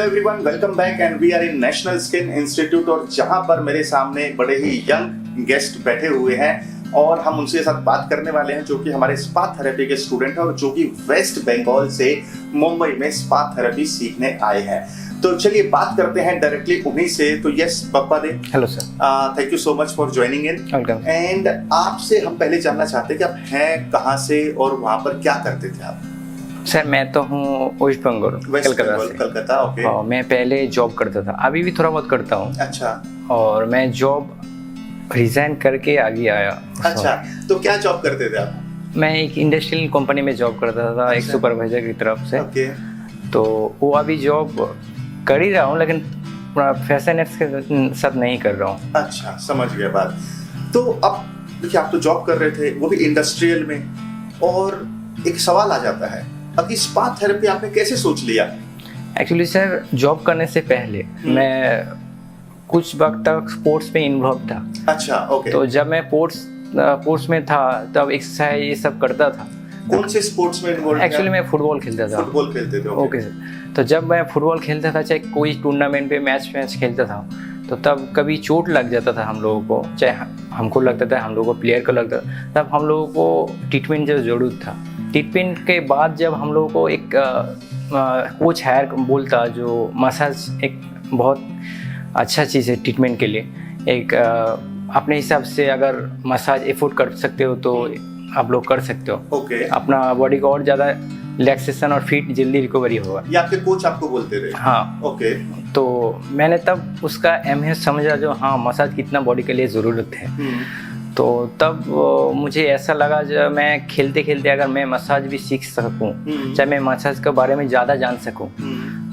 Hello everyone, welcome back and we are in national skin institute. और जहां पर मेरे सामने बड़े ही यंग गेस्ट बैठे हुए हैं और हम उनसे साथ बात करने वाले हैं जो कि हमारे स्पा थेरेपी के स्टूडेंट हैं और जो कि वेस्ट बंगाल से मुंबई में स्पा थेरेपी सीखने आए हैं। तो चलिए बात करते हैं डायरेक्टली उन्हीं से। तो yes Bappa they, hello sir, thank you so much for joining in. Welcome. And आपसे हम पहले जानना चाहते हैं कि आप हैं कहाँ से और वहाँ पर क्या करते थे आप? सर मैं तो हूँ वेस्ट बंगाल, कलकत्ता। ओके। हाँ, मैं पहले जॉब करता था, अभी भी थोड़ा बहुत करता हूँ। अच्छा। और मैं जॉब रिजाइन करके आगे आया। अच्छा, तो क्या जॉब करते थे आप? मैं एक इंडस्ट्रियल कंपनी में जॉब करता था, एक सुपरवाइजर की तरफ से। ओके। तो वो अभी जॉब कर ही रहा हूँ लेकिन फैशन के साथ नहीं कर रहा हूँ। अच्छा, समझ गया बात। तो अब देखिए, आप तो जॉब कर रहे थे वो भी इंडस्ट्रियल में, और एक सवाल आ जाता है अब कि स्पा थेरेपी आपने कैसे सोच लिया? एक्चुअली सर, जॉब करने से पहले मैं कुछ वक्त तक स्पोर्ट्स में इन्वॉल्व था। अच्छा, ओके। तो जब मैं स्पोर्ट्स में था तब एक्सरसाइज ये सब करता था। कौन से स्पोर्ट्स में इन्वॉल्व? एक्चुअली मैं फुटबॉल खेलता था। फुटबॉल खेलते थे? Okay sir. तो जब मैं फुटबॉल खेलता था, चाहे कोई टूर्नामेंट पे मैच खेलता था, तो तब कभी चोट लग जाता था हम लोगों को, चाहे हमको लगता था, हम लोगों को, प्लेयर को लगता था, तब हम लोगों को ट्रीटमेंट जो जरूरत था। ट्रीटमेंट के बाद जब हम लोगों को एक कोच हायर बोलता, जो मसाज एक बहुत अच्छा चीज़ है ट्रीटमेंट के लिए। एक अपने हिसाब से अगर मसाज एफोर्ड कर सकते हो तो आप लोग कर सकते हो। ओके। अपना बॉडी को और ज़्यादा रिलैक्सेशन और फिट जल्दी रिकवरी होगा। ये आपके कोच आपको बोलते थे? हाँ। ओके। तो मैंने तब उसका अहमियत समझा, जो हाँ मसाज कितना बॉडी के लिए ज़रूरत है। तो तब मुझे ऐसा लगा जब मैं खेलते खेलते अगर मैं मसाज भी सीख सकूं, चाहे मैं मसाज के बारे में ज़्यादा जान सकूं,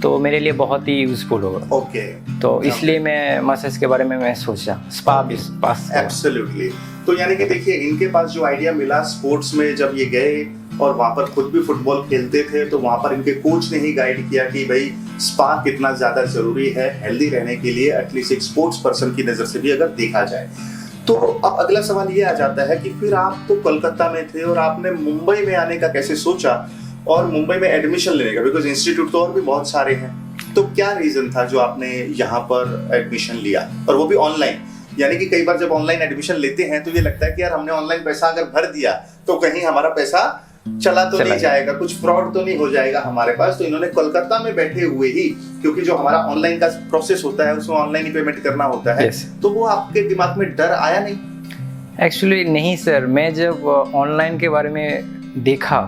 तो मेरे लिए बहुत ही यूजफुल होगा। ओके। तो इसलिए मैं मसाज के बारे में मैं सोचा स्पा पास। एब्सोल्युटली। तो यानी कि देखिए, इनके पास जो आइडिया मिला स्पोर्ट्स में, जब ये गए और वहाँ पर खुद भी फुटबॉल खेलते थे, तो वहाँ पर इनके कोच ने ही गाइड किया कि भाई स्पा कितना ज़्यादा ज़रूरी है हेल्दी रहने के लिए, एटलीस्ट एक स्पोर्ट्स पर्सन की नज़र से भी अगर देखा जाए। तो अब अगला सवाल ये आ जाता है कि फिर आप तो कोलकाता में थे और आपने मुंबई में आने का कैसे सोचा और मुंबई में एडमिशन लेने का? बिकॉज इंस्टीट्यूट तो और भी बहुत सारे हैं। तो क्या रीजन था जो आपने यहाँ पर एडमिशन लिया, और वो भी ऑनलाइन? यानी कि कई बार जब ऑनलाइन एडमिशन लेते हैं तो ये लगता है कि यार हमने ऑनलाइन पैसा अगर भर दिया तो कहीं हमारा पैसा चला तो नहीं जाएगा, कुछ फ्रॉड तो नहीं हो जाएगा हमारे पास। तो इन्होंने कोलकाता में बैठे हुए ही, क्योंकि जो हमारा ऑनलाइन का प्रोसेस होता है उसमें ऑनलाइन ही पेमेंट करना होता है। तो वो आपके दिमाग में डर आया नहीं? एक्चुअली नहीं सर, मैं जब ऑनलाइन के बारे में देखा,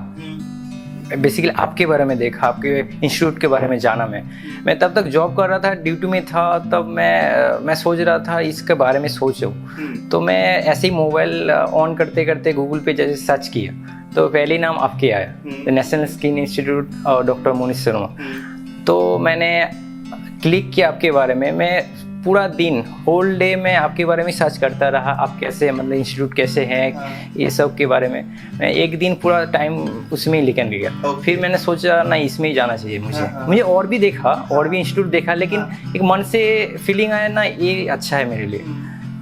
बेसिकली आपके बारे में देखा, आपके इंस्टीट्यूट के बारे में जाना, मैं तब तक जॉब कर रहा था, ड्यूटी में था। तब मैं सोच रहा था इसके बारे में सोचूं। तो मैं ऐसे ही मोबाइल ऑन करते करते गूगल पे जैसे सर्च किया तो पहले नाम आपके आया, नेशनल स्किन इंस्टीट्यूट और डॉक्टर मोनिश शर्मा। तो मैंने क्लिक किया आपके बारे में। मैं पूरा दिन, होल डे में आपके बारे में सर्च करता रहा, आप कैसे, मतलब इंस्टीट्यूट कैसे हैं, ये सब के बारे में। मैं एक दिन पूरा टाइम उसमें ही निकल गया। फिर मैंने सोचा नहीं, इसमें ही जाना चाहिए मुझे और भी देखा, और भी इंस्टीट्यूट देखा, लेकिन एक मन से फीलिंग आया ना, ये अच्छा है मेरे लिए।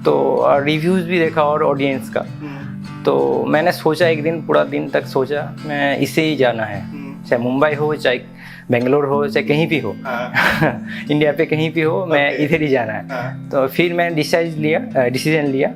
तो रिव्यूज़ भी देखा और ऑडियंस का। तो मैंने सोचा, एक दिन पूरा दिन तक सोचा मैं इसे ही जाना है, चाहे मुंबई हो, चाहे बेंगलोर हो, चाहे कहीं भी हो, इंडिया पे कहीं भी हो, मैं इधर ही जाना है। तो फिर मैं डिसीजन लिया।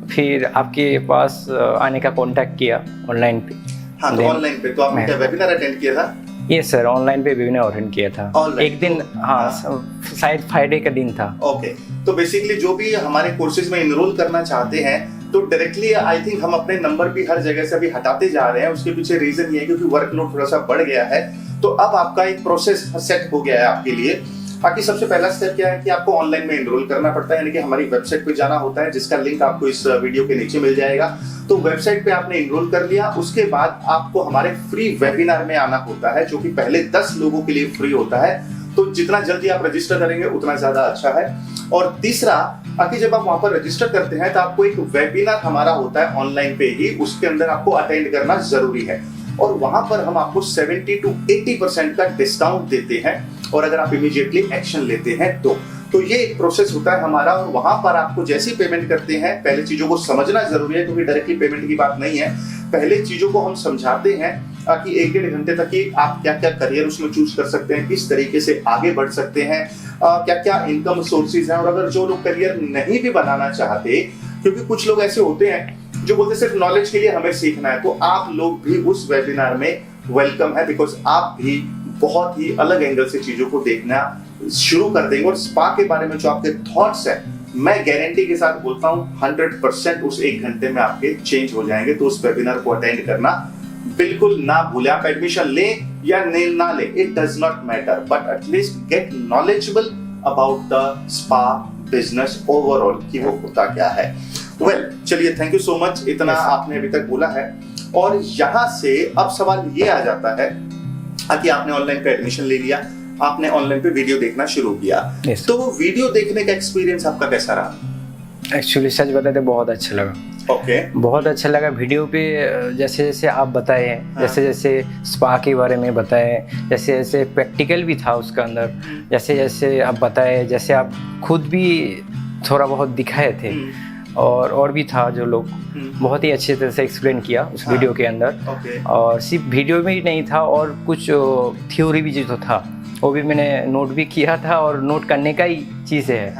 फिर आपके पास आने का कांटेक्ट किया ऑनलाइन पे। हाँ, तो ऑनलाइन पे तो आपने क्या वेबिनार अटेंड किया था? ये सर, ऑनलाइन पे वेबिनार अटेंड किया था एक दिन। हाँ, शायद फ्राइडे का दिन था। ओके। तो बेसिकली जो भी हमारे कोर्सेज में इनरोल करना चाहते हैं तो डायरेक्टली आई थिंक हम अपने नंबर भी हर जगह से अभी हटाते जा रहे हैं। उसके पीछे रीजन ये है क्योंकि वर्कलोड थोड़ा सा बढ़ गया है। तो अब आपका एक प्रोसेस सेट हो गया है आपके लिए। बाकी सबसे पहला स्टेप क्या है कि आपको ऑनलाइन में एनरोल करना पड़ता है, यानी कि हमारी वेबसाइट पे जाना होता है, जिसका लिंक आपको इस वीडियो के नीचे मिल जाएगा। तो वेबसाइट पे आपने एनरोल कर लिया, उसके बाद आपको हमारे फ्री वेबिनार में आना होता है, जो कि पहले 10 लोगों के लिए फ्री होता है। तो जितना जल्दी आप रजिस्टर करेंगे उतना ज्यादा अच्छा है। और तीसरा, बाकी जब आप वहां पर रजिस्टर करते हैं तो आपको एक वेबिनार हमारा होता है ऑनलाइन पे ही, उसके अंदर आपको अटेंड करना जरूरी है। और वहां पर हम आपको 70 to 80% का डिस्काउंट देते हैं, और अगर आप इमीडिएटली एक्शन लेते हैं तो ये एक प्रोसेस होता है हमारा। और वहां पर आपको जैसी पेमेंट करते हैं, पहले चीजों को समझना जरूरी है, क्योंकि डायरेक्टली पेमेंट की बात नहीं है। पहले चीजों को हम समझाते हैं कि 1-1.5 घंटे तक कि आप क्या क्या करियर उसमें चूज कर सकते हैं, किस तरीके से आगे बढ़ सकते हैं, क्या क्या इनकम सोर्सेज हैं, और अगर जो लोग करियर नहीं भी बनाना चाहते, क्योंकि कुछ लोग ऐसे होते हैं जो बोलते सिर्फ नॉलेज के लिए हमें सीखना है, तो आप लोग भी उस वेबिनार में वेलकम है, बिकॉज आप भी बहुत ही अलग एंगल से चीजों को देखना शुरू कर देंगे। और स्पा के बारे में जो आपके थॉट्स हैं, मैं गारंटी के साथ बोलता हूँ 100% उस 1 घंटे में आपके चेंज हो जाएंगे। तो उस वेबिनार को अटेंड करना बिल्कुल ना भूलें। आप एडमिशन लें या ना लें, it does not matter, but at least get knowledgeable about the spa business overall कि वो होता क्या है। वेल, चलिए, थैंक यू सो मच, इतना आपने अभी तक बोला है। और यहाँ से अब सवाल ये आ जाता है कि आपने ऑनलाइन पे एडमिशन ले लिया, आपने ऑनलाइन पे वीडियो देखना शुरू किया, तो वो वीडियो देखने का एक्सपीरियंस आपका कैसा रहा? एक्चुअली सच बताते बहुत अच्छा लगा। ओके, बहुत अच्छा लगा। वीडियो पे जैसे जैसे आप बताए, जैसे जैसे स्पा के बारे में बताए, जैसे जैसे प्रैक्टिकल भी था उसका अंदर, जैसे जैसे आप बताए, जैसे आप खुद भी थोड़ा बहुत दिखाए थे, और भी था जो लोग बहुत ही अच्छे तरह से एक्सप्लेन किया उस वीडियो के अंदर। और सिर्फ वीडियो में ही नहीं था, और कुछ थ्योरी भी जो था वो भी मैंने नोट भी किया था, और नोट करने का ही चीज़ है।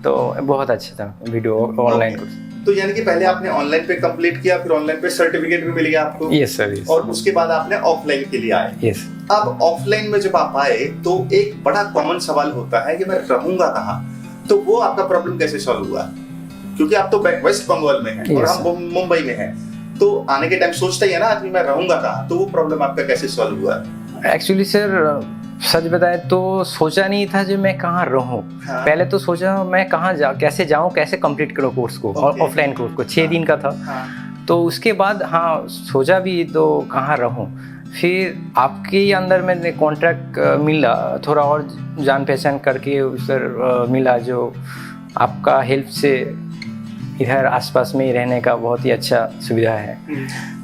तो बहुत अच्छा था वीडियो ऑनलाइन कोर्स। तो यानी कि पहले आपने ऑनलाइन पे कंप्लीट किया, फिर ऑनलाइन पे सर्टिफिकेट भी मिल गया आपको? Yes sir. और उसके बाद आपने ऑफलाइन के लिए आए? यस। अब ऑफलाइन में जब आप आए तो एक बड़ा कॉमन सवाल होता है कि मैं रहूंगा कहाँ, तो वो आपका प्रॉब्लम कैसे सॉल्व हुआ? क्योंकि आप तो वेस्ट बंगाल में हैं और हम मुंबई में हैं, तो आने के टाइम सोचता ही है ना आदमी मैं रहूंगा कहाँ, तो वो प्रॉब्लम आपका कैसे सॉल्व हुआ? एक्चुअली सर सच बताए तो सोचा नहीं था जो मैं कहाँ रहूं। पहले तो सोचा मैं कहाँ कैसे जाऊं, कैसे कंप्लीट करूं कोर्स को, और ऑफलाइन कोर्स को 6 दिन का था। तो उसके बाद सोचा भी तो कहाँ रहूं। फिर आपके अंदर मैंने कॉन्ट्रैक्ट मिला, थोड़ा और जान पहचान करके सर मिला, जो आपका हेल्प से इधर आसपास में ही रहने का बहुत ही अच्छा सुविधा है।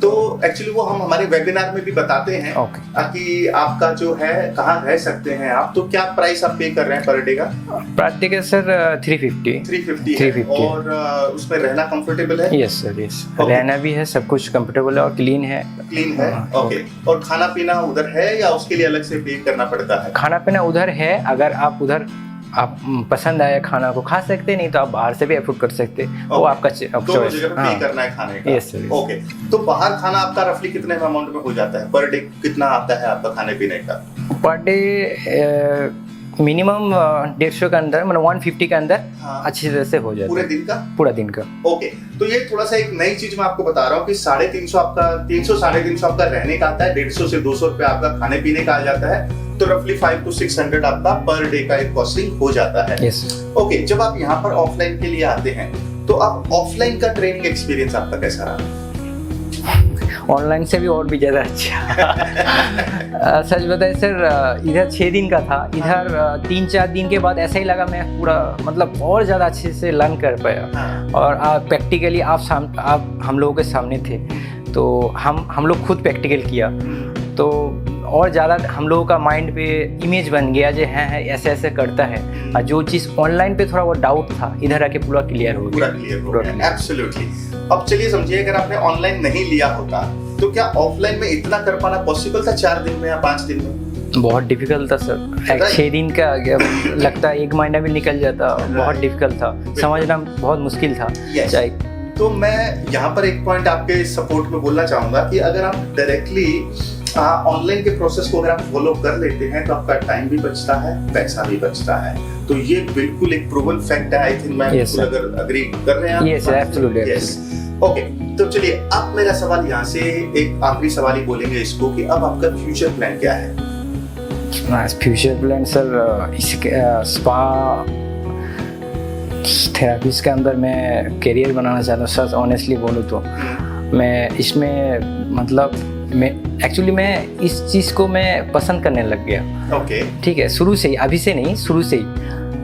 तो एक्चुअली वो हम हमारे वेबिनार में भी बताते हैं कि आपका जो है कहाँ रह सकते हैं आप, तो क्या प्राइस आप पे कर रहे हैं पर डे का? पर डे का सर 350 और उसमें रहना कंफर्टेबल है? Yes sir, yes. रहना भी है, सब कुछ कंफर्टेबल है और क्लीन है। ओके। और खाना पीना उधर है या उसके लिए अलग से पे करना पड़ता है? खाना पीना उधर है, अगर आप उधर आप पसंद आया खाना को खा सकते, नहीं तो आप बाहर से भी अफोर्ड कर सकते, वो आपका चॉइस है। पे करना है खाने का? Yes sir. ओके। तो बाहर खाना आपका रफली कितने अमाउंट में हो जाता है पर डे? कितना आता है आपका खाने पीने का पर डे? मिनिमम 150 के अंदर, मतलब 150 के अंदर अच्छी तरह से हो जाता है पूरा दिन का। ओके। तो ये थोड़ा सा एक नई चीज मैं आपको बता रहा हूँ कि 350 आपका 300-350 आपका रहने का आता है, 150 से 200 रुपए आपका खाने पीने का आ जाता है, तो रफली 500 to 600 आपका पर डे का एक कॉस्टिंग हो जाता है। यस। ओके। जब आप यहाँ पर ऑफलाइन के लिए आते हैं तो आप ऑफलाइन का ट्रेनिंग एक्सपीरियंस आपका कैसा रहा? ऑनलाइन से भी और भी ज़्यादा अच्छा। सच बताए सर, इधर 6 दिन का था, इधर 3-4 दिन के बाद ऐसा ही लगा मैं पूरा मतलब और ज़्यादा अच्छे से लर्न कर पाया। और प्रैक्टिकली आप हम लोगों के सामने थे, तो हम लोग खुद प्रैक्टिकल किया, तो और ज़्यादा हम लोगों का माइंड पे इमेज बन गया जो है ऐसे ऐसे करता है। और जो चीज़ ऑनलाइन पे थोड़ा वो डाउट था, इधर आके पूरा क्लियर हो गया। एब्सोल्युटली। अब चलिए समझिए, अगर आपने ऑनलाइन नहीं लिया होता तो क्या ऑफलाइन में इतना कर पाना पॉसिबल था 4 दिन में या 5 दिन में? बहुत डिफिकल्ट था सर। 6 दिन का लगता है 1 महीना भी निकल जाता। बहुत डिफिकल्ट था, समझना बहुत मुश्किल था। तो मैं यहाँ पर एक पॉइंट आपके सपोर्ट में बोलना चाहूंगा कि अगर आप डायरेक्टली ऑनलाइन के प्रोसेस को अगर आप फॉलो कर लेते हैं तो आपका टाइम भी बचता है, पैसा भी बचता है। तो ये बिल्कुल एक प्रूवन फैक्ट है। आई थिंक मैं अगर अग्री कर रहे हैं आप? Yes, absolutely. यस। ओके। तो चलिए, अब मेरा सवाल यहाँ से एक आखिरी सवाल ही बोलेंगे इसको कि अब आपका फ्यूचर प्लान क्या है? फ्यूचर प्लान सर, इसके स्पा थेरेपिस्ट के अंदर मैं करियर बनाना चाहता हूँ। सच ऑनेस्टली बोलूँ तो मैं इसमें मतलब मैं इस चीज़ को मैं पसंद करने लग गया। ओके। ठीक है, शुरू से ही, अभी से नहीं, शुरू से ही।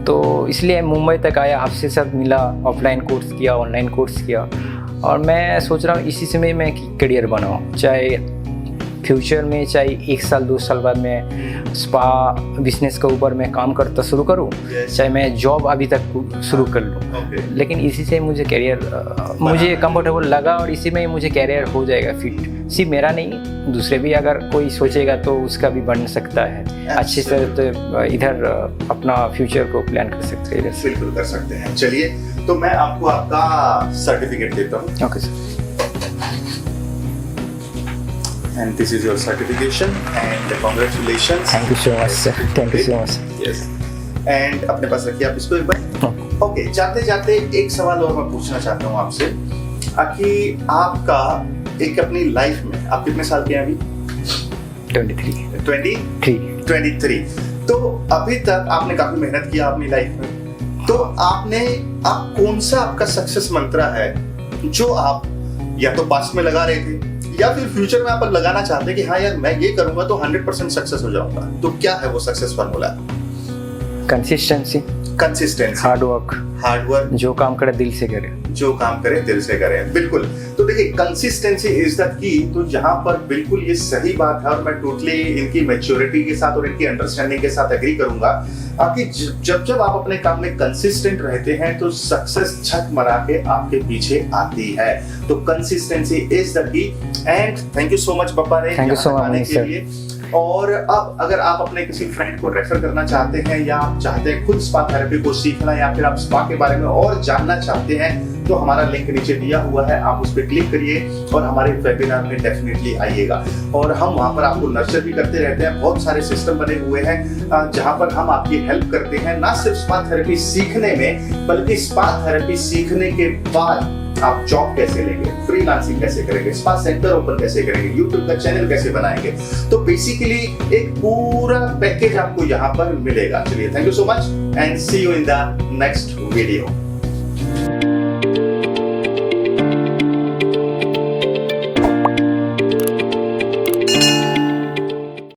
तो इसलिए मुंबई तक आया, आपसे सब मिला, ऑफलाइन कोर्स किया, ऑनलाइन कोर्स किया, और मैं सोच रहा हूँ इसी से मैं करियर बनाऊँ, चाहे फ्यूचर में, चाहे 1 साल 2 साल बाद मैं स्पा बिजनेस के ऊपर मैं काम करता शुरू करूँ, चाहे मैं जॉब अभी तक शुरू कर लूँ, लेकिन इसी से मुझे करियर मुझे कंफर्टेबल लगा और इसी में मुझे करियर हो जाएगा फिट सिर्फ मेरा नहीं, दूसरे भी अगर कोई सोचेगा तो उसका भी बन सकता है अच्छे से, तो इधर अपना फ्यूचर को प्लान कर सकते हैं इधर से। बिल्कुल कर सकते हैं। चलिए, तो मैं आपको आपका सर्टिफिकेट देता हूँ। Okay sir. And this is your certification and congratulations. Thank you so much sir, thank you so much. Yes. And अपने पास रखिए आप इसको एक बार। ओके, जाते जाते एक सवाल और मैं पूछना चाहता हूँ आपसे कि आपका एक अपनी लाइफ में, आप कितने साल के हैं अभी? 23। तो अभी तक आपने काफी मेहनत किया अपनी लाइफ में, तो आप कौन सा आपका सक्सेस मंत्र है जो आप या तो पास्ट में लगा रहे थे या फिर फ्यूचर में आप लगाना चाहते हैं कि हाँ यार मैं ये करूंगा तो 100% सक्सेस हो जाऊंगा, तो क्या है वो success formula? Consistency, hard work, जो काम करे दिल से करे, बिल्कुल। तो देखिए, कंसिस्टेंसी इज द की। तो यहाँ पर बिल्कुल ये सही बात है और मैं टोटली इनकी मैच्योरिटी के साथ और इनकी अंडरस्टैंडिंग के साथ एग्री करूंगा कि जब आप अपने काम में कंसिस्टेंट रहते हैं तो सक्सेस छक मरा के आपके पीछे आती है। तो consistency is the key. And thank you so much पप्पा ने आने के लिए। और अब अगर आप अपने किसी फ्रेंड को रेफर करना चाहते हैं या आप चाहते हैं खुद स्पा थेरेपी को सीखना या फिर आप स्पा के बारे में और जानना चाहते हैं, तो हमारा लिंक नीचे दिया हुआ है, आप उस पर क्लिक करिए और हमारे वेबिनार में डेफिनेटली आइएगा। और हम वहाँ पर आपको नर्चर भी करते रहते हैं। बहुत सारे सिस्टम बने हुए हैं जहाँ पर हम आपकी हेल्प करते हैं, ना सिर्फ स्पा थेरेपी सीखने में, बल्कि स्पा थेरेपी सीखने के बाद आप जॉब कैसे लेंगे, फ्रीलांसिंग कैसे करेंगे, स्पा सेंटर ओपन कैसे करेंगे, यूट्यूब का चैनल कैसे बनाएंगे। तो बेसिकली एक पूरा पैकेज आपको यहाँ पर मिलेगा। चलिए, thank you so much and see you in the next video.